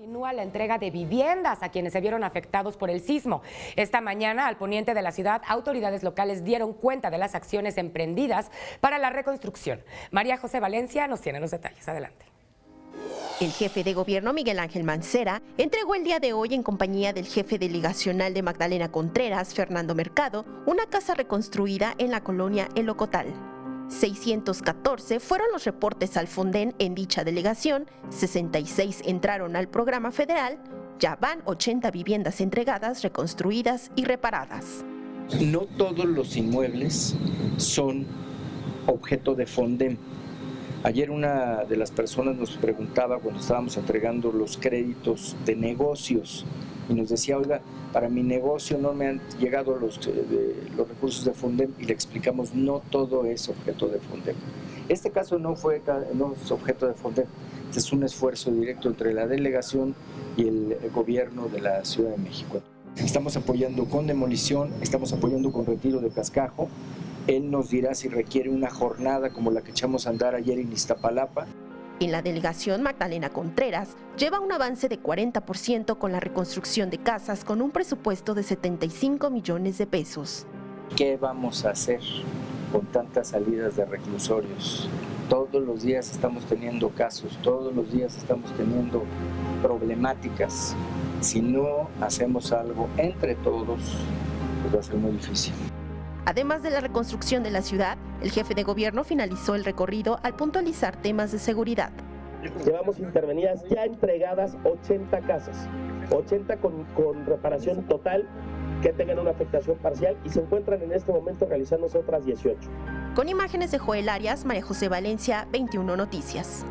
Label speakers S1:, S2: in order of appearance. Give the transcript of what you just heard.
S1: Continúa la entrega de viviendas a quienes se vieron afectados por el sismo. Esta mañana, al poniente de la ciudad, autoridades locales dieron cuenta de las acciones emprendidas para la reconstrucción. María José Valencia nos tiene los detalles. Adelante.
S2: El jefe de gobierno, Miguel Ángel Mancera, entregó el día de hoy en compañía del jefe delegacional de Magdalena Contreras, Fernando Mercado, una casa reconstruida en la colonia El Ocotal. 614 fueron los reportes al Fonden en dicha delegación, 66 entraron al programa federal, ya van 80 viviendas entregadas, reconstruidas y reparadas.
S3: No todos los inmuebles son objeto de Fonden. Ayer una de las personas nos preguntaba cuando estábamos entregando los créditos de negocios y nos decía, oiga, para mi negocio no me han llegado los recursos de Fonden, y le explicamos, no todo es objeto de Fonden. Este caso no es objeto de Fonden, este es un esfuerzo directo entre la delegación y el gobierno de la Ciudad de México. Estamos apoyando con demolición, estamos apoyando con retiro de cascajo. Él nos dirá si requiere una jornada como la que echamos a andar ayer en Iztapalapa.
S2: En la delegación, Magdalena Contreras lleva un avance de 40% con la reconstrucción de casas con un presupuesto de 75 millones de pesos.
S3: ¿Qué vamos a hacer con tantas salidas de reclusorios? Todos los días estamos teniendo casos, todos los días estamos teniendo problemáticas. Si no hacemos algo entre todos, pues va a ser muy difícil.
S2: Además de la reconstrucción de la ciudad, el jefe de gobierno finalizó el recorrido al puntualizar temas de seguridad.
S4: Llevamos intervenidas, ya entregadas 80 casas, 80 con reparación total que tengan una afectación parcial, y se encuentran en este momento realizándose otras 18.
S2: Con imágenes de Joel Arias, María José Valencia, 21 Noticias.